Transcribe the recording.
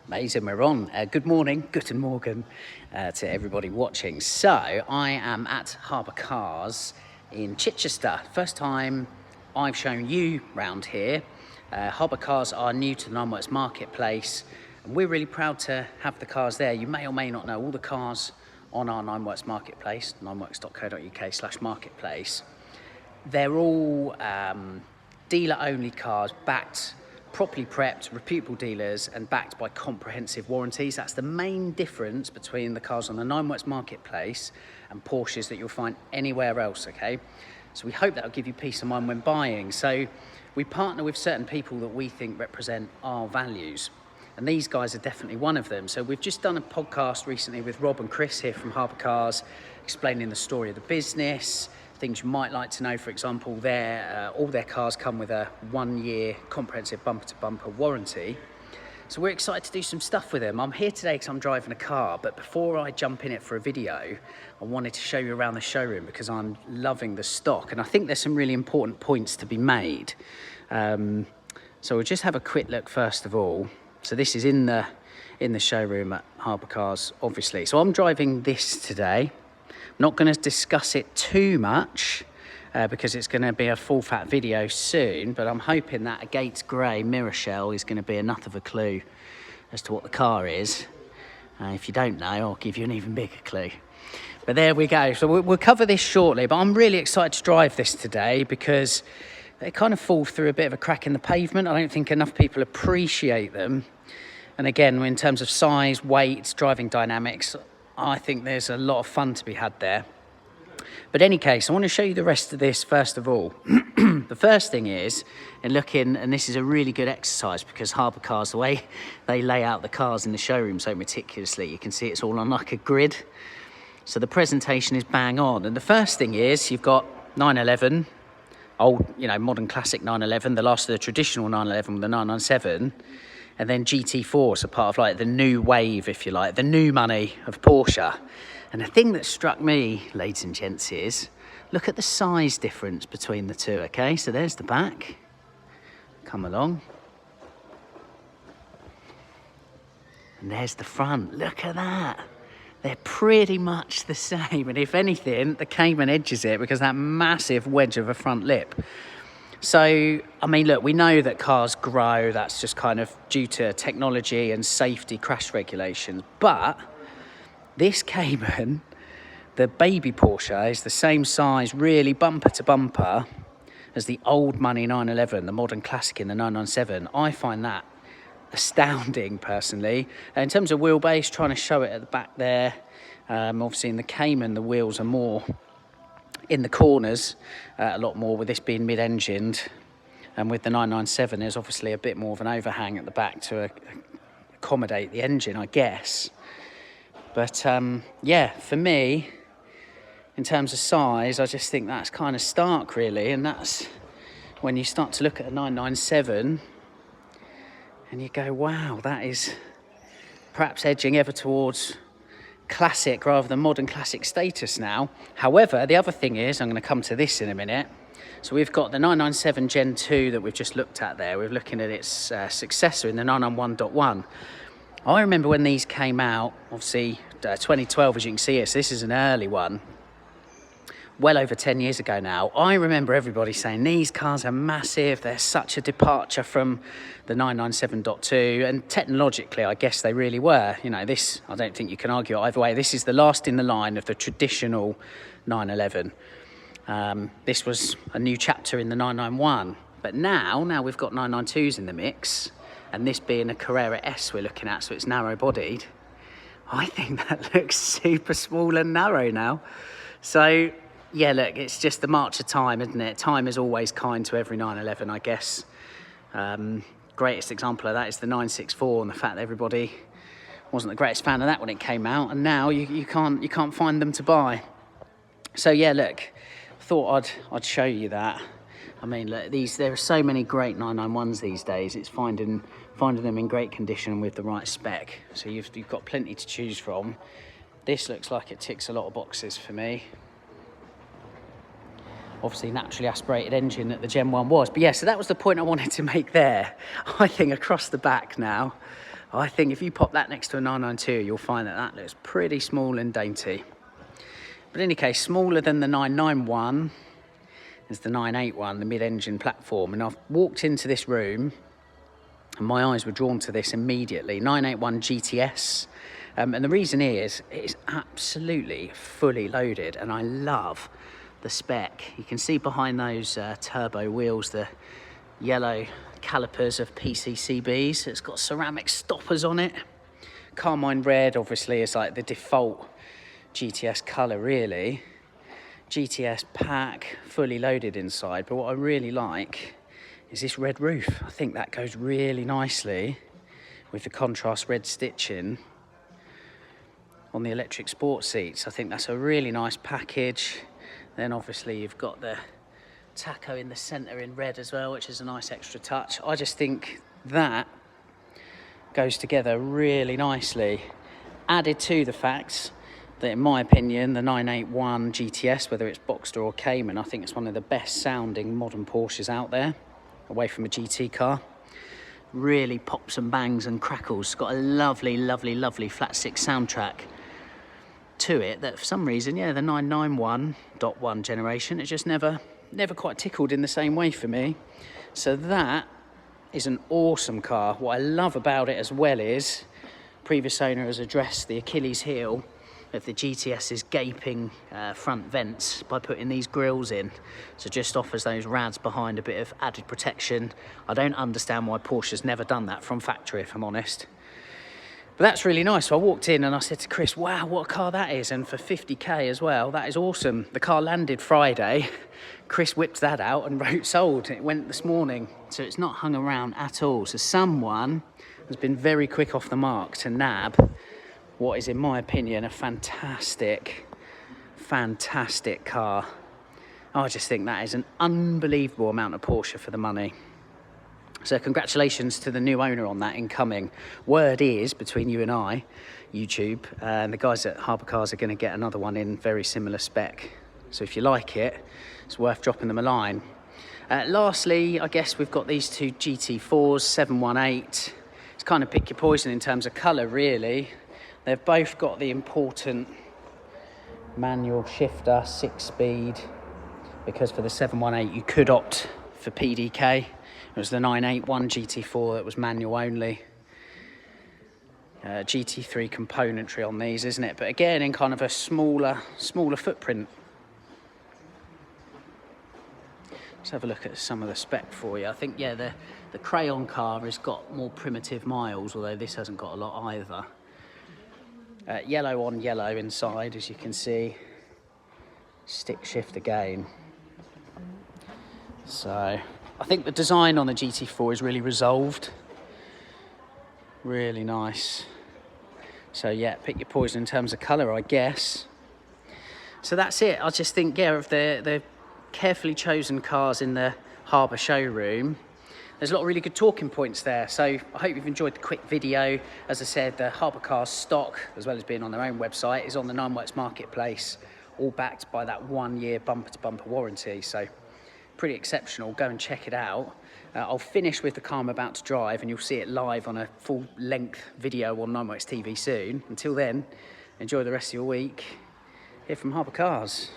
Amazing, we're on. Good morning, guten Morgen to everybody watching. So I am at Harbour Cars in Chichester. First time I've shown you round here. Harbour Cars are new to the Nineworks marketplace and we're really proud to have the cars there. You may or may not know all the cars on our Nineworks marketplace, nineworks.co.uk/marketplace. They're all dealer-only cars, backed, properly prepped, reputable dealers and backed by comprehensive warranties. That's the main difference between the cars on the Nineworks marketplace and Porsches that you'll find anywhere else, okay? So we hope that'll give you peace of mind when buying. So we partner with certain people that we think represent our values. And these guys are definitely one of them. So we've just done a podcast recently with Rob and Chris here from Harbour Cars, explaining the story of the business, things you might like to know. For example, all their cars come with a 1-year comprehensive bumper-to-bumper warranty. So we're excited to do some stuff with them. I'm here today because I'm driving a car, but before I jump in it for a video, I wanted to show you around the showroom because I'm loving the stock. And I think there's some really important points to be made. So we'll just have a quick look first of all. So this is in the showroom at Harbour Cars, obviously. So I'm driving this today. I'm not going to discuss it too much because it's going to be a full fat video soon, but I'm hoping that a Gates Grey mirror shell is going to be enough of a clue as to what the car is. If you don't know, I'll give you an even bigger clue. But there we go. So we'll cover this shortly, but I'm really excited to drive this today because they kind of fall through a bit of a crack in the pavement. I don't think enough people appreciate them. And again, in terms of size, weight, driving dynamics, I think there's a lot of fun to be had there. But in any case, I want to show you the rest of this first of all. The first thing is, in looking, and this is a really good exercise because Harbour Cars, the way they lay out the cars in the showroom so meticulously, you can see it's all on like a grid. So the presentation is bang on. And the first thing is, you've got 911, old, modern classic 911, the last of the traditional 911 with the 997. And then GT4, so part of like the new wave, if you like, the new money of Porsche. And the thing that struck me, ladies and gents, is look at the size difference between the two, okay? So there's the back. Come along. And there's the front. Look at that. They're pretty much the same. And if anything, the Cayman edges it because that massive wedge of a front lip. So, I mean, look, we know that cars grow. That's just kind of due to technology and safety crash regulations. But this Cayman, the baby Porsche, is the same size, really bumper to bumper, as the old money 911, the modern classic in the 997. I find that astounding, personally. In terms of wheelbase, trying to show it at the back there. Obviously, in the Cayman, the wheels are more in the corners, a lot more, with this being mid-engined, and with the 997 there's obviously a bit more of an overhang at the back to accommodate the engine, I guess. But yeah, for me, in terms of size, I just think that's kind of stark, really. And that's when you start to look at a 997 and you go, wow, that is perhaps edging ever towards classic rather than modern classic status now. However, the other thing is, I'm going to come to this in a minute. So we've got the 997 Gen 2 that we've just looked at there. We're looking at its successor in the 991.1. I remember when these came out, obviously 2012, as you can see here, so this is an early one. Well over 10 years ago now. I remember everybody saying these cars are massive, they're such a departure from the 997.2, and technologically I guess they really were. This, I don't think you can argue either way. This is the last in the line of the traditional 911. This was a new chapter in the 991, but now we've got 992s in the mix, and this being a Carrera S we're looking at, so it's narrow bodied. I think that looks super small and narrow now. So yeah, look, it's just the march of time, isn't it? Time is always kind to every 911, I guess. Greatest example of that is the 964 and the fact that everybody wasn't the greatest fan of that when it came out, and now you can't find them to buy. So yeah, look, thought I'd show you that. I mean, look, there are so many great 991s these days. It's finding them in great condition with the right spec. So you've got plenty to choose from. This looks like it ticks a lot of boxes for me. Obviously naturally aspirated engine that the Gen 1 was. But yeah, so that was the point I wanted to make there. I think across the back now, I think if you pop that next to a 992, you'll find that that looks pretty small and dainty. But in any case, smaller than the 991 is the 981, the mid-engine platform. And I've walked into this room and my eyes were drawn to this immediately. 981 GTS. And the reason is, it's absolutely fully loaded, and I love the spec. You can see behind those turbo wheels, the yellow calipers of PCCBs. It's got ceramic stoppers on it. Carmine red, obviously, is like the default GTS colour, really. GTS pack, fully loaded inside. But what I really like is this red roof. I think that goes really nicely with the contrast red stitching on the electric sports seats. I think that's a really nice package. Then obviously you've got the taco in the centre in red as well, which is a nice extra touch. I just think that goes together really nicely. Added to the fact that, in my opinion, the 981 GTS, whether it's Boxster or Cayman, I think it's one of the best sounding modern Porsches out there, away from a GT car. Really pops and bangs and crackles. It's got a lovely, lovely, lovely flat six soundtrack to it that for some reason, yeah, the 991.1 generation, it just never quite tickled in the same way for me. So that is an awesome car. What I love about it as well is previous owner has addressed the Achilles heel of the GTS's gaping front vents by putting these grills in. So just offers those rads behind a bit of added protection. I don't understand why Porsche's never done that from factory, if I'm honest. But that's really nice. So I walked in and I said to Chris, wow, what a car that is. And for 50k as well, that is awesome. The car landed Friday. Chris whipped that out and wrote sold. It went this morning. So it's not hung around at all. So someone has been very quick off the mark to nab what is, in my opinion, a fantastic, fantastic car. I just think that is an unbelievable amount of Porsche for the money. So congratulations to the new owner on that incoming. Word is, between you and I, YouTube, and the guys at Harbour Cars are going to get another one in very similar spec. So if you like it, it's worth dropping them a line. Lastly, I guess we've got these two GT4s, 718. It's kind of pick your poison in terms of colour, really. They've both got the important manual shifter, 6-speed, because for the 718 you could opt for PDK. It was the 981 GT4 that was manual only. GT3 componentry on these, isn't it? But again, in kind of a smaller footprint. Let's have a look at some of the spec for you. I think, yeah, the Crayon car has got more primitive miles, although this hasn't got a lot either. Yellow on yellow inside, as you can see. Stick shift again. So I think the design on the GT4 is really resolved. Really nice. So yeah, pick your poison in terms of colour, I guess. So that's it. I just think, yeah, of the carefully chosen cars in the Harbour showroom, there's a lot of really good talking points there. So I hope you've enjoyed the quick video. As I said, the Harbour Cars stock, as well as being on their own website, is on the Nineworks marketplace, all backed by that 1-year bumper-to-bumper warranty. So pretty exceptional. Go and check it out. I'll finish with the car I'm about to drive, and you'll see it live on a full-length video on Nineworks TV soon. Until then, enjoy the rest of your week. Here from Harbour Cars.